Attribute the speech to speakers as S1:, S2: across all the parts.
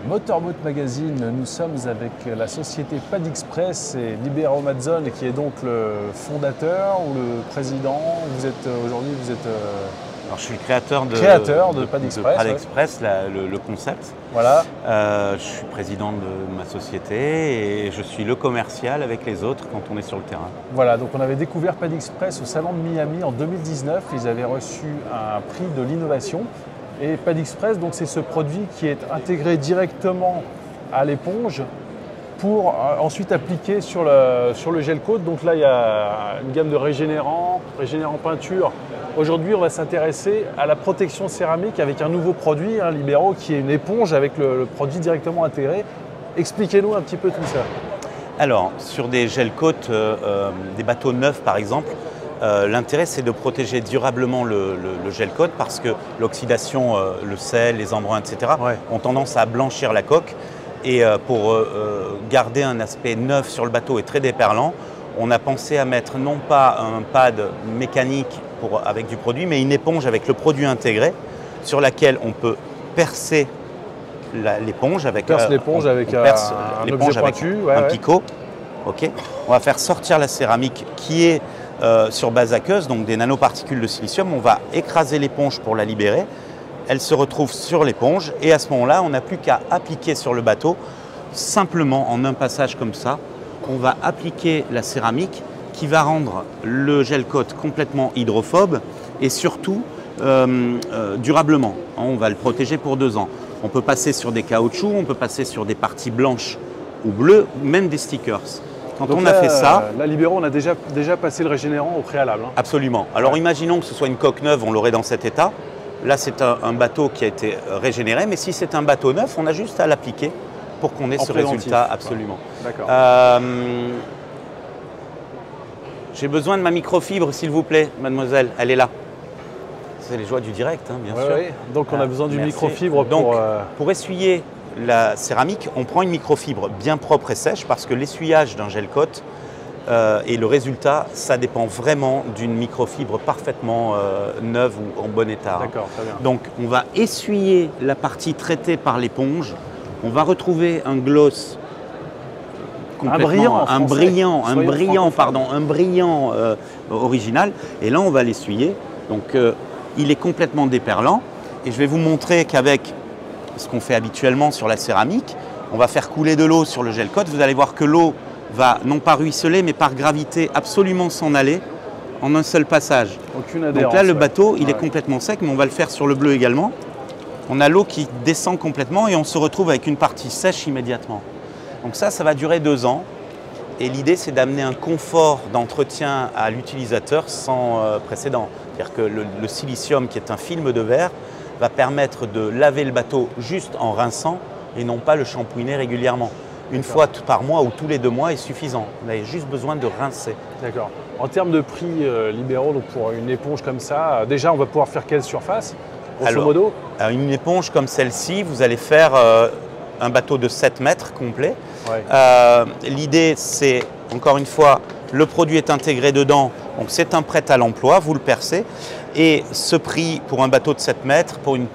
S1: Motorboat Magazine, nous sommes avec la société Pad Express et Libero Mazzone qui est donc le fondateur ou le président. Vous êtes aujourd'hui,
S2: Alors, je suis le créateur de
S1: Pad Express,
S2: Pad Express, le concept.
S1: Voilà.
S2: Je suis président de ma société et je suis le commercial avec les autres quand on est sur le terrain.
S1: Voilà, donc on avait découvert Pad Express au salon de Miami en 2019. Ils avaient reçu un prix de l'innovation. Et Pad Express, donc c'est ce produit qui est intégré directement à l'éponge pour ensuite appliquer sur le gel coat. Donc là, il y a une gamme de régénérants peinture. Aujourd'hui, on va s'intéresser à la protection céramique avec un nouveau produit, Libero, qui est une éponge avec le produit directement intégré. Expliquez-nous un petit peu tout ça.
S2: Alors, sur des gel coat, des bateaux neufs par exemple, l'intérêt c'est de protéger durablement le gel coat parce que l'oxydation, le sel, les embruns, etc. ont tendance à blanchir la coque. Et pour garder un aspect neuf sur le bateau et très déperlant, on a pensé à mettre non pas un pad mécanique avec du produit, mais une éponge avec le produit intégré sur laquelle on peut percer l'éponge avec un objet pointu, un picot. Okay. On va faire sortir la céramique qui est sur base aqueuse, donc des nanoparticules de silicium. On va écraser l'éponge pour la libérer. Elle se retrouve sur l'éponge et à ce moment-là, on n'a plus qu'à appliquer sur le bateau, simplement en un passage comme ça. On va appliquer la céramique qui va rendre le gel coat complètement hydrophobe et surtout durablement. On va le protéger pour 2 ans. On peut passer sur des caoutchoucs, on peut passer sur des parties blanches ou bleues, même des stickers. Quand on a fait ça…
S1: La Libero, on a déjà passé le régénérant au préalable.
S2: Absolument. Alors imaginons que ce soit une coque neuve, on l'aurait dans cet état. Là, c'est un bateau qui a été régénéré, mais si c'est un bateau neuf, on a juste à l'appliquer pour qu'on ait ce résultat. Absolument.
S1: D'accord.
S2: J'ai besoin de ma microfibre, s'il vous plaît, mademoiselle. Elle est là. C'est les joies du direct, bien sûr.
S1: Oui. Donc, on a besoin d'une microfibre
S2: pour essuyer la céramique, on prend une microfibre bien propre et sèche parce que l'essuyage d'un gel coat et le résultat, ça dépend vraiment d'une microfibre parfaitement neuve ou en bon état.
S1: D'accord, très bien.
S2: Donc, on va essuyer la partie traitée par l'éponge. On va retrouver un gloss complètement, un brillant original. Et là, on va l'essuyer. Donc, il est complètement déperlant. Et je vais vous montrer qu'avec ce qu'on fait habituellement sur la céramique, on va faire couler de l'eau sur le gel coat. Vous allez voir que l'eau va non pas ruisseler, mais par gravité absolument s'en aller en un seul passage.
S1: Aucune adhérence.
S2: Donc là, le bateau, il est complètement sec, mais on va le faire sur le bleu également. On a l'eau qui descend complètement et on se retrouve avec une partie sèche immédiatement. Donc ça va durer 2 ans. Et l'idée, c'est d'amener un confort d'entretien à l'utilisateur sans précédent. C'est-à-dire que le silicium, qui est un film de verre, va permettre de laver le bateau juste en rinçant et non pas le shampouiner régulièrement. Une fois par mois ou tous les 2 mois est suffisant. Vous avez juste besoin de rincer.
S1: D'accord. En termes de prix Libero, donc pour une éponge comme ça, déjà on va pouvoir faire quelle surface, grosso modo?
S2: Une éponge comme celle-ci, vous allez faire un bateau de 7 mètres complet. L'idée, c'est, encore une fois, le produit est intégré dedans, donc c'est un prêt à l'emploi, vous le percez. Et ce prix pour un bateau de 7 mètres, pour une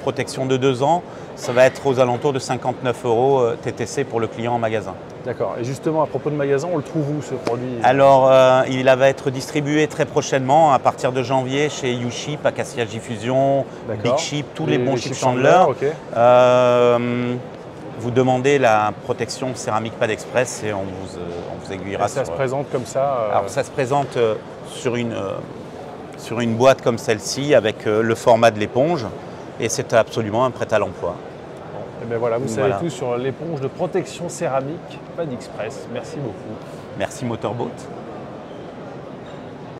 S2: protection de 2 ans, ça va être aux alentours de 59 € TTC pour le client en magasin.
S1: D'accord. Et justement, à propos de magasin, on le trouve où ce produit?
S2: Alors, il va être distribué très prochainement, à partir de janvier, chez YouShip, Acacia Diffusion, Big Ship, tous les bons Ship Chandler. Vous demandez la protection céramique Pad Express et on vous aiguillera.
S1: Et ça se présente comme ça
S2: Alors, ça se présente sur une boîte comme celle-ci avec le format de l'éponge et c'est absolument un prêt à l'emploi.
S1: Et bien voilà, vous savez tout sur l'éponge de protection céramique Pad Express. Merci beaucoup.
S2: Merci Motorboat.